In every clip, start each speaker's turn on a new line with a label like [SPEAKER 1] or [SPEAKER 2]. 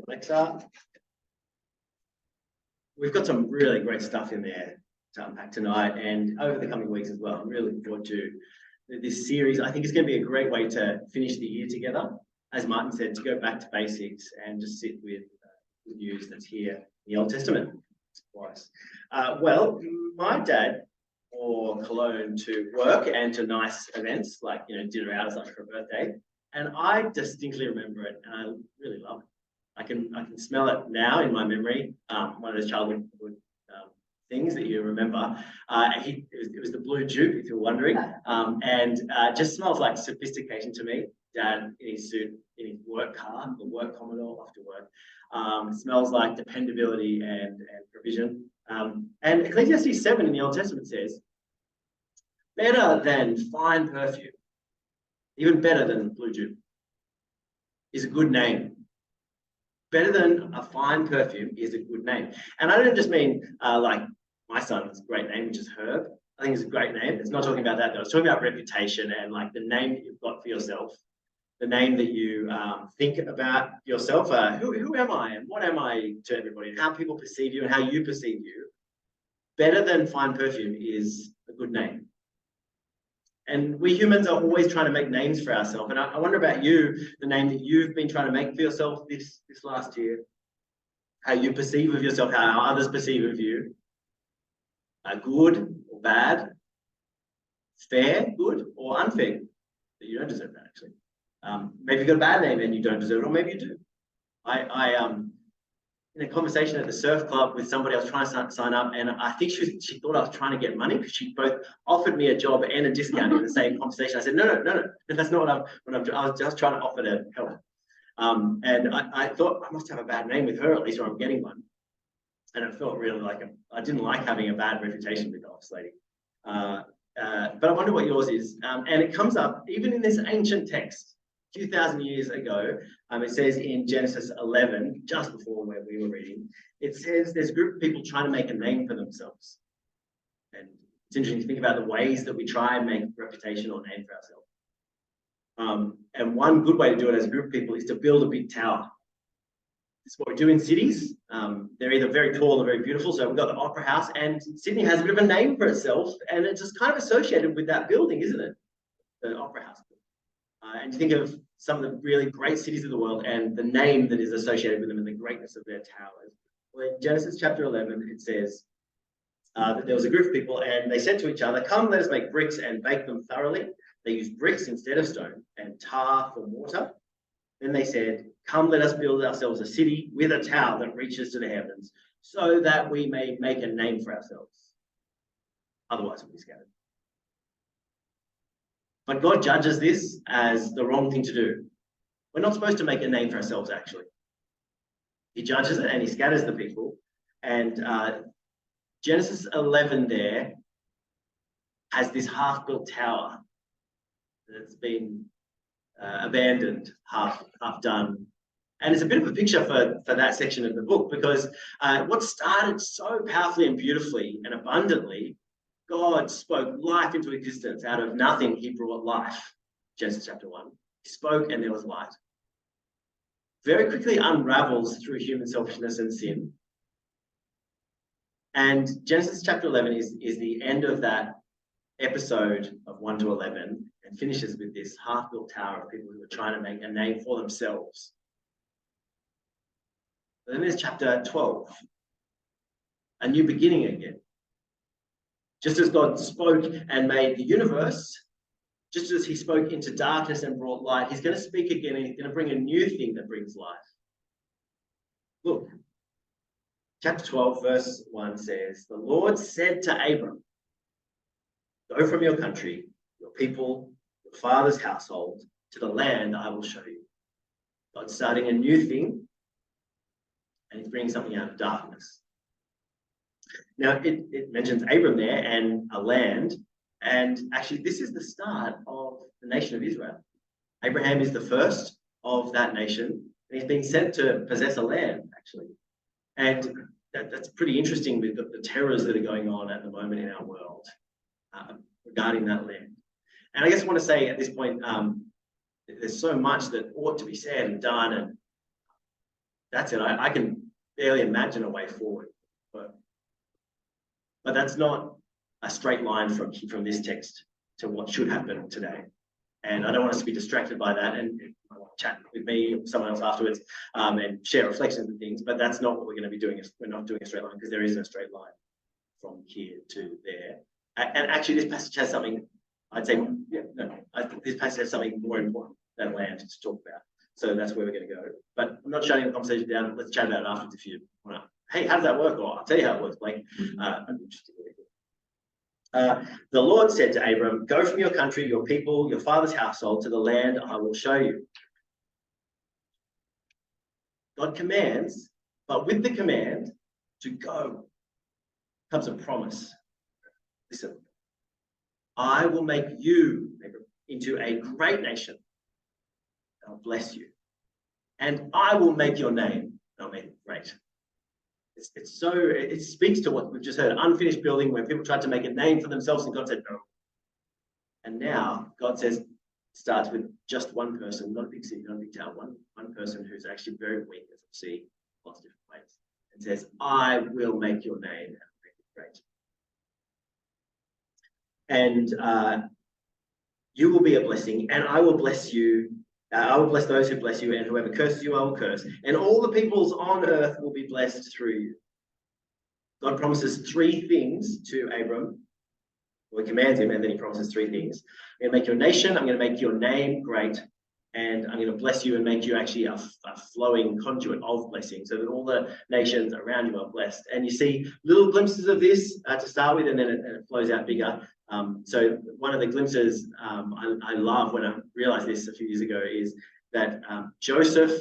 [SPEAKER 1] Alexa. We've got some really great stuff in there to unpack tonight and over the coming weeks as well. I'm really looking forward to this series. I think it's going to be a great way to finish the year together. As Martin said, to go back to basics and just sit with the news that's here in the Old Testament. Twice. Well, my dad wore cologne to work and to nice events like dinner out as like for a birthday, and I distinctly remember it, and I really love it. I can smell it now in my memory. One of those childhood things that you remember. It was the blue jupe, if you're wondering, and just smells like sophistication to me. Dad in his suit, in his work car, the work Commodore after work. Smells like dependability and provision. And Ecclesiastes 7 in the Old Testament says, better than fine perfume, even better than blue jupe, is a good name. Better than a fine perfume is a good name. And I don't just mean like my son's great name, which is Herb. I think it's a great name. It's not talking about that though. It's talking about reputation and like the name that you've got for yourself, the name that you think about yourself. Who am I and what am I to everybody, and how people perceive you and how you perceive you. Better than fine perfume is a good name. And we humans are always trying to make names for ourselves. And I wonder about you, the name that you've been trying to make for yourself this last year, how you perceive of yourself, how others perceive of you. Good or bad, fair, good, or unfair, that you don't deserve that actually. Maybe you've got a bad name and you don't deserve it, or maybe you do. I in a conversation at the surf club with somebody, I was trying to sign up, and I think she thought I was trying to get money because she both offered me a job and a discount in the same conversation. I said, no, that's not what I'm doing. I was just trying to offer to help. And I thought I must have a bad name with her, at least, or I'm getting one. And it felt really like I didn't like having a bad reputation with the office lady. But I wonder what yours is. And it comes up even in this ancient text. 2,000 years ago, it says in Genesis 11, just before where we were reading, it says there's a group of people trying to make a name for themselves. And it's interesting to think about the ways that we try and make reputation or name for ourselves. And one good way to do it as a group of people is to build a big tower. It's what we do in cities. They're either very tall or very beautiful. So we've got the Opera House, and Sydney has a bit of a name for itself, and it's just kind of associated with that building, isn't it? The Opera House. And you think of some of the really great cities of the world and the name that is associated with them and the greatness of their towers. Well, in Genesis chapter 11, it says that there was a group of people and they said to each other, come, let us make bricks and bake them thoroughly. They used bricks instead of stone and tar for mortar. Then they said, come, let us build ourselves a city with a tower that reaches to the heavens so that we may make a name for ourselves. Otherwise, we'll be scattered. But God judges this as the wrong thing to do. We're not supposed to make a name for ourselves, actually. He judges it and he scatters the people. And Genesis 11 there has this half-built tower that's been abandoned, half done. And it's a bit of a picture for that section of the book, because what started so powerfully and beautifully and abundantly, God spoke life into existence. Out of nothing, he brought life. Genesis chapter 1. He spoke and there was light. Very quickly unravels through human selfishness and sin. And Genesis chapter 11 is the end of that episode of 1 to 11 and finishes with this half-built tower of people who are trying to make a name for themselves. But then there's chapter 12. A new beginning again. Just as God spoke and made the universe, just as he spoke into darkness and brought light, he's going to speak again and he's going to bring a new thing that brings life. Look, chapter 12, verse 1 says, the Lord said to Abram, go from your country, your people, your father's household, to the land I will show you. God's starting a new thing and he's bringing something out of darkness. Now, it mentions Abram there and a land, and actually this is the start of the nation of Israel. Abraham is the first of that nation, and he's being sent to possess a land, actually. And that's pretty interesting with the terrors that are going on at the moment in our world regarding that land. And I guess I want to say at this point, there's so much that ought to be said and done, and that's it. I can barely imagine a way forward. But that's not a straight line from this text to what should happen today. And I don't want us to be distracted by that and chat with me or someone else afterwards and share reflections and things. But that's not what we're going to be doing. We're not doing a straight line because there isn't a straight line from here to there. And actually, this passage has something, I'd say, I think this passage has something more important than land to talk about. So that's where we're going to go. But I'm not shutting the conversation down. Let's chat about it afterwards if you want to. Hey, how does that work? Or I'll tell you how it works, Blake. I'm interested. The Lord said to Abram, go from your country, your people, your father's household to the land I will show you. God commands, but with the command to go comes a promise. Listen, I will make you, Abram, into a great nation. I'll bless you. And I will make your name, and I'll make it great. It speaks to what we've just heard, unfinished building where people tried to make a name for themselves and God said no. And now God says, it starts with just one person, not a big city, not a big town, one person who's actually very weak, as we'll see lots of different ways, and says, I will make your name and make it great. And you will be a blessing, and I will bless you. I will bless those who bless you, and whoever curses you, I will curse. And all the peoples on earth will be blessed through you. God promises three things to Abram. Well, he commands him, and then he promises three things. I'm going to make you a nation. I'm going to make your name great. And I'm going to bless you and make you actually a flowing conduit of blessing so that all the nations around you are blessed. And you see little glimpses of this to start with, and then it flows out bigger. So one of the glimpses I love when I realized this a few years ago is that Joseph,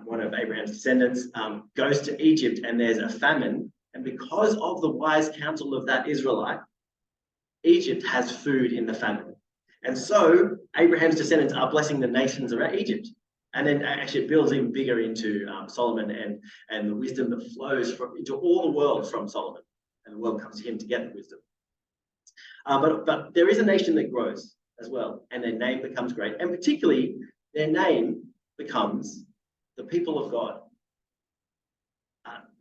[SPEAKER 1] one of Abraham's descendants, goes to Egypt and there's a famine. And because of the wise counsel of that Israelite, Egypt has food in the famine. And so Abraham's descendants are blessing the nations around Egypt. And then actually it builds even bigger into Solomon and the wisdom that flows into all the world from Solomon. And the world comes to him to get the wisdom. But there is a nation that grows as well, and their name becomes great. And particularly, their name becomes the people of God.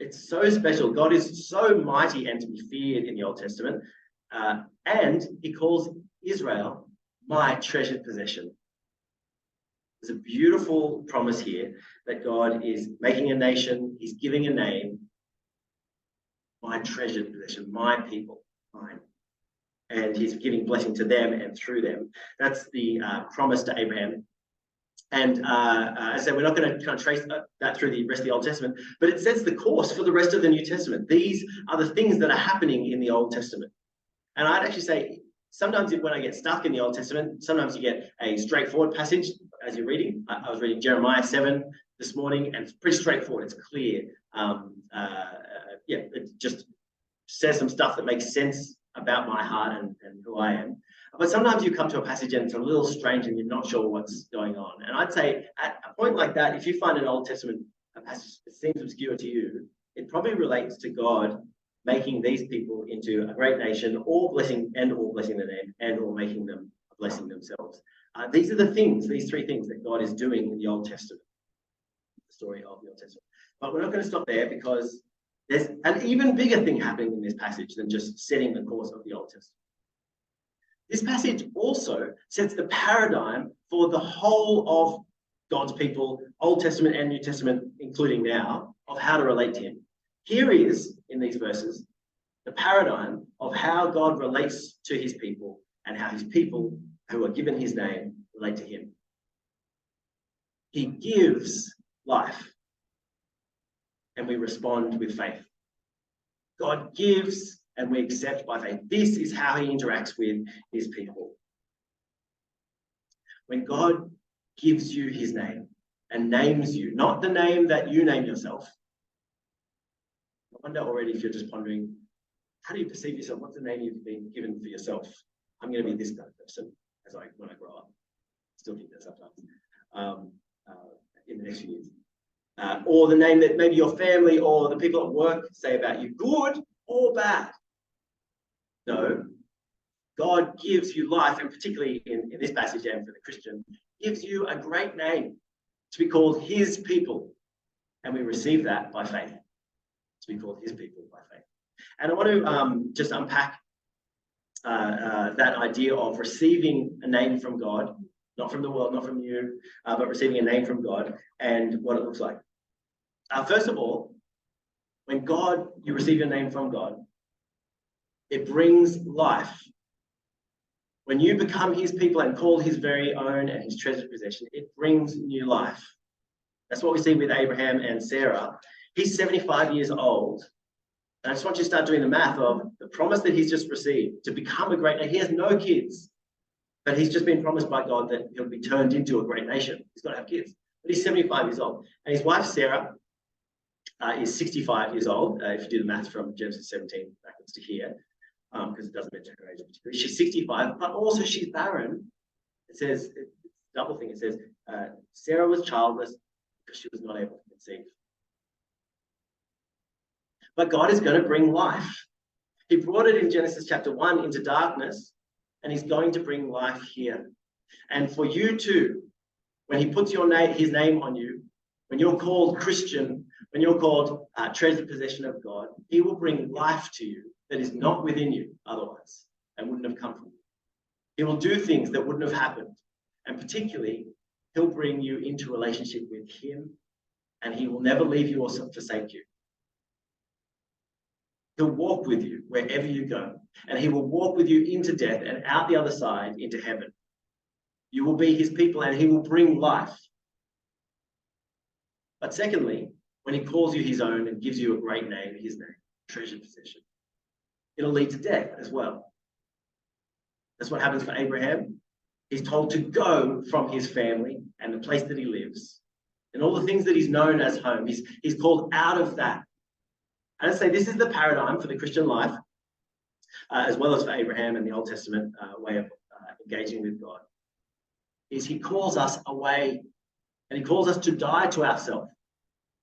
[SPEAKER 1] It's so special. God is so mighty and to be feared in the Old Testament. And he calls Israel my treasured possession. There's a beautiful promise here that God is making a nation. He's giving a name. My treasured possession, my people, mine. And he's giving blessing to them and through them. That's the promise to Abraham. And as I said, we're not going to kind of trace that through the rest of the Old Testament, but it sets the course for the rest of the New Testament. These are the things that are happening in the Old Testament. And I'd actually say, sometimes when I get stuck in the Old Testament, sometimes you get a straightforward passage as you're reading. I was reading Jeremiah 7 this morning, and it's pretty straightforward. It's clear. It just says some stuff that makes sense about my heart and who I am. But sometimes you come to a passage and it's a little strange and you're not sure what's going on. And I'd say at a point like that, if you find an Old Testament passage that seems obscure to you, it probably relates to God making these people into a great nation, or blessing the name, and or making them a blessing themselves. These are the things, these three things that God is doing in the Old Testament, the story of the Old Testament. But we're not going to stop there because there's an even bigger thing happening in this passage than just setting the course of the Old Testament. This passage also sets the paradigm for the whole of God's people, Old Testament and New Testament, including now, of how to relate to him. Here is, in these verses, the paradigm of how God relates to his people and how his people who are given his name relate to him. He gives life, and we respond with faith. God gives, and we accept by faith. This is how he interacts with his people. When God gives you his name and names you, not the name that you name yourself. I wonder already if you're just pondering, how do you perceive yourself? What's the name you've been given for yourself? I'm going to be this kind of person when I grow up. Still think that sometimes in the next few years. Or the name that maybe your family or the people at work say about you, good or bad. No, God gives you life, and particularly in this passage and for the Christian, gives you a great name to be called his people. And we receive that by faith, to be called his people by faith. And I want to just unpack that idea of receiving a name from God, not from the world, not from you, but receiving a name from God and what it looks like. First of all, when you receive your name from God, it brings life. When you become his people and called his very own and his treasured possession, it brings new life. That's what we see with Abraham and Sarah. He's 75 years old. And I just want you to start doing the math of the promise that he's just received to become a great nation. He has no kids, but he's just been promised by God that he'll be turned into a great nation. He's got to have kids. But he's 75 years old. And his wife, Sarah, is 65 years old. If you do the math from Genesis 17 backwards to here, because it doesn't mention her age particularly. She's 65, but also she's barren. It says, it's a double thing. It says, Sarah was childless because she was not able to conceive. But God is going to bring life. He brought it in Genesis chapter 1 into darkness, and he's going to bring life here. And for you too, when he puts his name on you, when you're called Christian, when you're called treasured possession of God, he will bring life to you that is not within you otherwise and wouldn't have come from you. He will do things that wouldn't have happened. And particularly, he'll bring you into relationship with him, and he will never leave you or forsake you. He'll walk with you wherever you go, and he will walk with you into death and out the other side into heaven. You will be his people, and he will bring life. But secondly, when he calls you his own and gives you a great name, his name, treasured possession, it'll lead to death as well. That's what happens for Abraham. He's told to go from his family and the place that he lives and all the things that he's known as home. He's called out of that. And I say this is the paradigm for the Christian life, as well as for Abraham and the Old Testament way of engaging with God, is he calls us away, and he calls us to die to ourselves.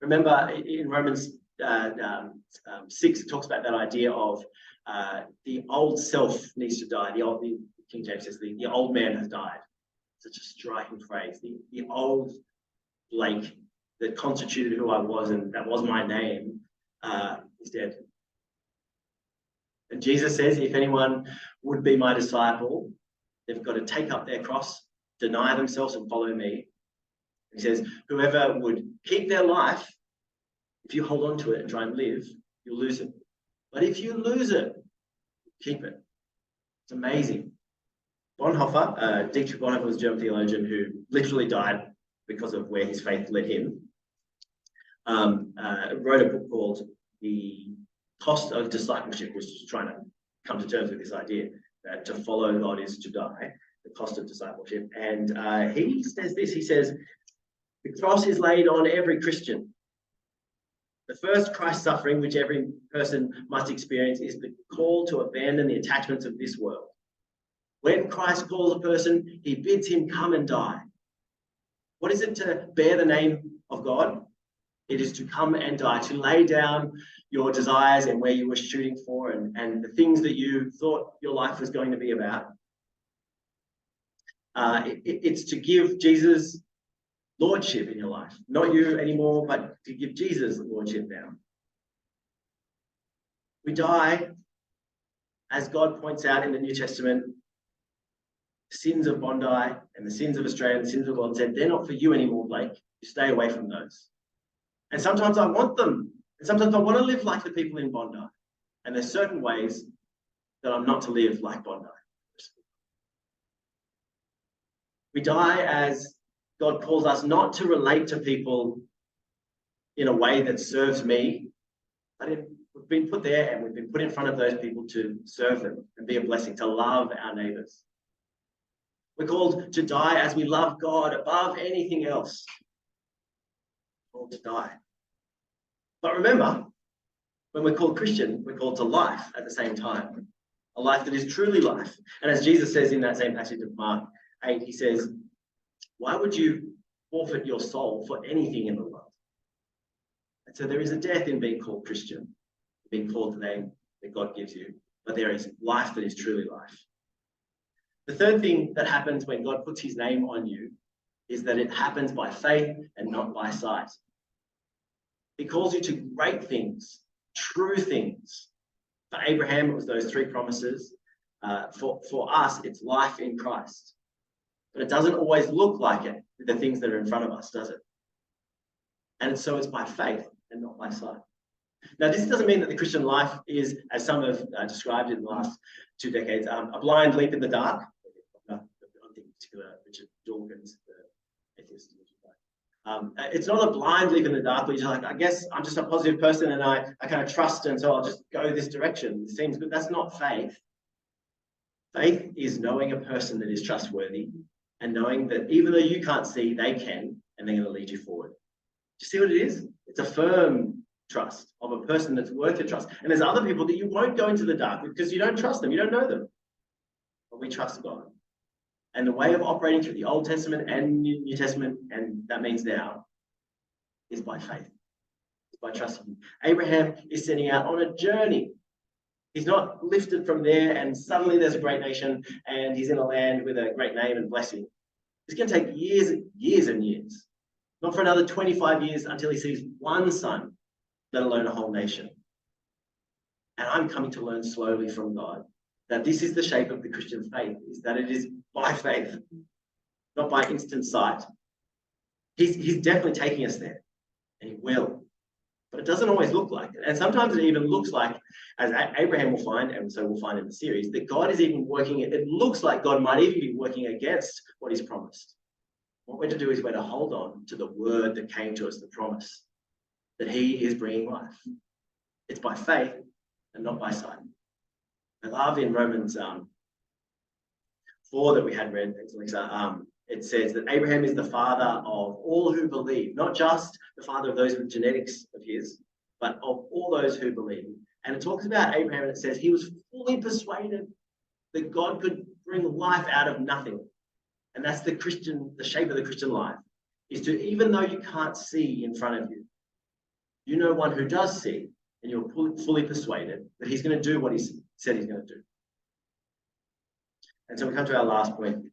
[SPEAKER 1] Remember in Romans 6, it talks about that idea of the old self needs to die. The King James says the old man has died. Such a striking phrase. The old Blake that constituted who I was and that was my name is dead. And Jesus says, if anyone would be my disciple, they've got to take up their cross, deny themselves and follow me. He says, whoever would keep their life, if you hold on to it and try and live, you'll lose it. But if you lose it, keep it. It's amazing. Bonhoeffer, Dietrich Bonhoeffer was a German theologian who literally died because of where his faith led him, wrote a book called The Cost of Discipleship, which is trying to come to terms with this idea that to follow God is to die, the cost of discipleship. And he says this, he says, the cross is laid on every Christian. The first Christ suffering, which every person must experience, is the call to abandon the attachments of this world. When Christ calls a person, he bids him come and die. What is it to bear the name of God? It is to come and die, to lay down your desires and where you were shooting for and the things that you thought your life was going to be about. It's to give Jesus lordship in your life. Not you anymore, but to give Jesus lordship now. We die, as God points out in the New Testament, the sins of Bondi and the sins of Australia, the sins of the world, said, they're not for you anymore, Blake. You stay away from those. And sometimes I want them. And sometimes I want to live like the people in Bondi. And there's certain ways that I'm not to live like Bondi. We die as God calls us not to relate to people in a way that serves me, but we've been put there and we've been put in front of those people to serve them and be a blessing, to love our neighbours. We're called to die as we love God above anything else. We're called to die. But remember, when we're called Christian, we're called to life at the same time. A life that is truly life. And as Jesus says in that same passage of Mark 8, he says, why would you forfeit your soul for anything in the world? And so there is a death in being called Christian, being called the name that God gives you, but there is life that is truly life. The third thing that happens when God puts his name on you is that it happens by faith and not by sight. He calls you to great things, true things. For Abraham, it was those three promises. For us, it's life in Christ. But it doesn't always look like it with the things that are in front of us, does it? And so it's by faith and not by sight. Now, this doesn't mean that the Christian life is, as some have described it in the last 2 decades, a blind leap in the dark. I'm thinking particular Richard Dawkins, the atheist. It's not a blind leap in the dark where you're like, I guess I'm just a positive person and I kind of trust, and so I'll just go this direction. It seems good. That's not faith. Faith is knowing a person that is trustworthy and knowing that even though you can't see, they can, and they're going to lead you forward. Do you see what it is? It's a firm trust of a person that's worth your trust. And there's other people that you won't go into the dark with because you don't trust them, you don't know them. But we trust God. And the way of operating through the Old Testament and New Testament, and that means now, is by faith. It's by trusting Him. Abraham is setting out on a journey. He's not lifted from there and suddenly there's a great nation and he's in a land with a great name and blessing. It's going to take years and years. Not for another 25 years until he sees one son, let alone a whole nation. And I'm coming to learn slowly from God that this is the shape of the Christian faith, is that it is by faith, not by instant sight. He's definitely taking us there, and He will. But it doesn't always look like it. And sometimes it even looks like, as Abraham will find, and so we'll find in the series, that God is even working, it looks like God might even be working against what He's promised. What we're to do is we're to hold on to the word that came to us, the promise, that He is bringing life. It's by faith and not by sight. I love in Romans 4 that we had read, it says that Abraham is the father of all who believe, not just the father of those with genetics of his, but of all those who believe. And it talks about Abraham and it says he was fully persuaded that God could bring life out of nothing. And that's the shape of the Christian life, is to, even though you can't see in front of you, you know one who does see, and you're fully persuaded that He's going to do what He said He's going to do. And so we come to our last point,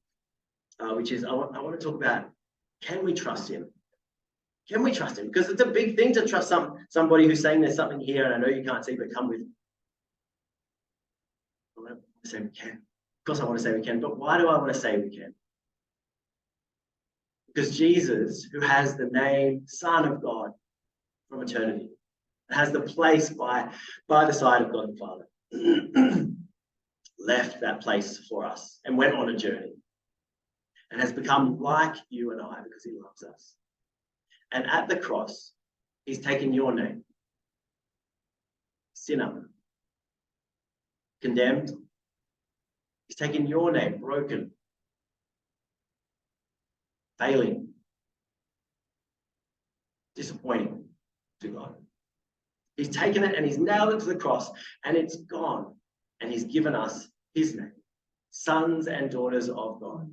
[SPEAKER 1] which is I want to talk about, can we trust Him? Can we trust Him? Because it's a big thing to trust somebody who's saying there's something here and I know you can't see, but come with me. I want to say we can. Of course I want to say we can, but why do I want to say we can? Because Jesus, who has the name Son of God from eternity, has the place by the side of God the Father, left that place for us and went on a journey and has become like you and I because He loves us. And at the cross, He's taken your name, sinner, condemned. He's taken your name, broken, failing, disappointing to God. He's taken it and He's nailed it to the cross and it's gone. And He's given us His name, sons and daughters of God.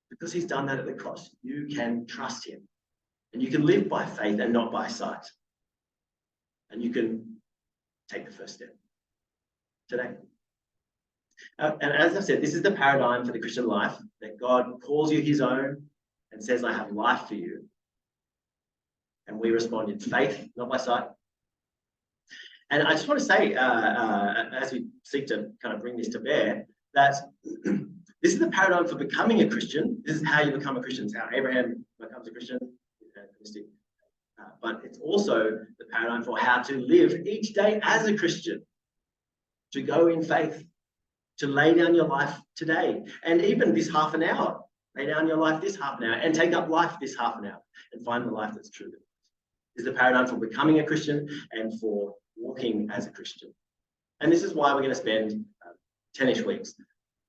[SPEAKER 1] Because He's done that at the cross, you can trust Him. And you can live by faith and not by sight. And you can take the first step today. And as I've said, this is the paradigm for the Christian life, that God calls you His own and says, I have life for you. And we respond in faith, not by sight. And I just want to say, as we seek to kind of bring this to bear, that this is the paradigm for becoming a Christian. This is how you become a Christian. It's how Abraham becomes a Christian. But it's also the paradigm for how to live each day as a Christian, to go in faith, to lay down your life today. And even this half an hour, lay down your life this half an hour and take up life this half an hour and find the life that's true. This is the paradigm for becoming a Christian and for walking as a Christian. And this is why we're going to spend 10-ish weeks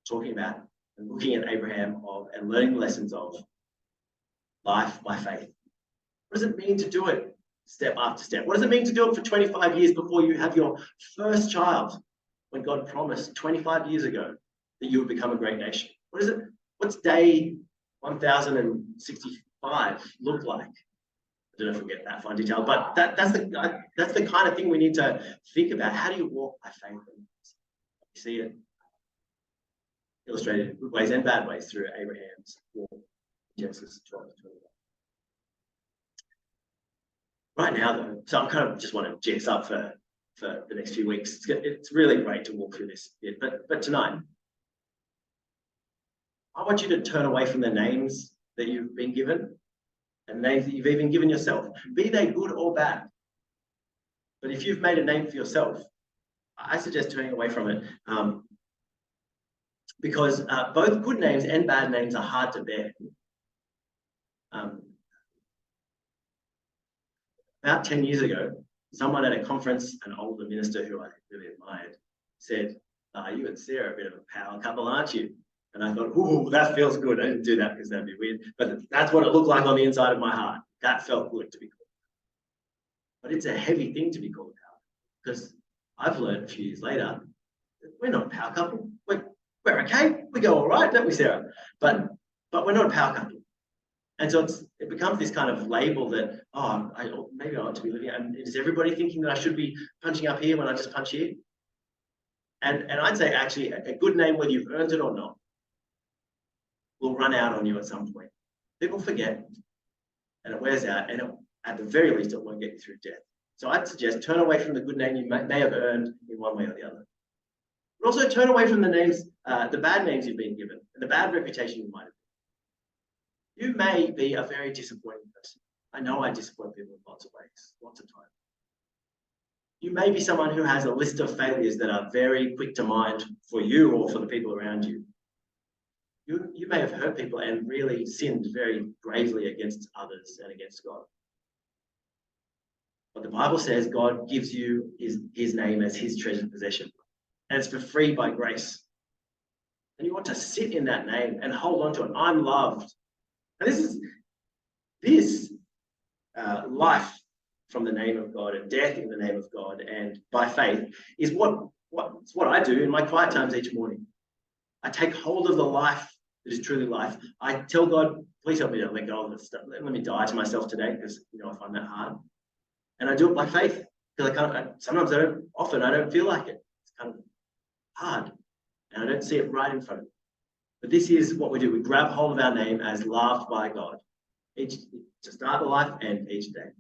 [SPEAKER 1] talking about and looking at Abraham and learning the lessons of life by faith. What does it mean to do it step after step? What does it mean to do it for 25 years before you have your first child, when God promised 25 years ago that you would become a great nation? What is it? What's day 1065 look like? I don't know if we'll get that fine detail, but that's the kind of thing we need to think about. How do you walk by faith? You see it illustrated in good ways and bad ways through Abraham's walk, Genesis 12 to 21. Right now, though, so I'm kind of just want to G us up for the next few weeks. It's really great to walk through this bit. But tonight, I want you to turn away from the names that you've been given and names that you've even given yourself, be they good or bad. But if you've made a name for yourself, I suggest turning away from it, because both good names and bad names are hard to bear. About 10 years ago, someone at a conference, an older minister who I really admired, said, you and Sarah are a bit of a power couple, aren't you? And I thought, ooh, that feels good. I didn't do that because that'd be weird. But that's what it looked like on the inside of my heart. That felt good to be called. But it's a heavy thing to be called power, because I've learned a few years later that we're not a power couple. We're okay. We go all right, don't we, Sarah? But we're not a power couple. And so it becomes this kind of label that, maybe I ought to be living. And is everybody thinking that I should be punching up here when I just punch here? And I'd say actually a good name, whether you've earned it or not, will run out on you at some point. People forget, and it wears out, and at the very least, it won't get you through death. So I'd suggest turn away from the good name you may have earned in one way or the other. But also turn away from the names, the bad names you've been given, and the bad reputation you might have. You may be a very disappointing person. I know I disappoint people in lots of ways, lots of times. You may be someone who has a list of failures that are very quick to mind for you or for the people around you. You may have hurt people and really sinned very gravely against others and against God. But the Bible says God gives you his name as his treasured possession. And it's for free by grace. And you want to sit in that name and hold on to it. I'm loved. And this life from the name of God and death in the name of God and by faith is what I do in my quiet times each morning. I take hold of the life that is truly life. I tell God, please help me to let go of this stuff. Let me die to myself today, because I find that hard. And I do it by faith, because sometimes I don't feel like it. It's kind of hard, and I don't see it right in front of me. But this is what we do. We grab hold of our name as loved by God, to start the life and each day.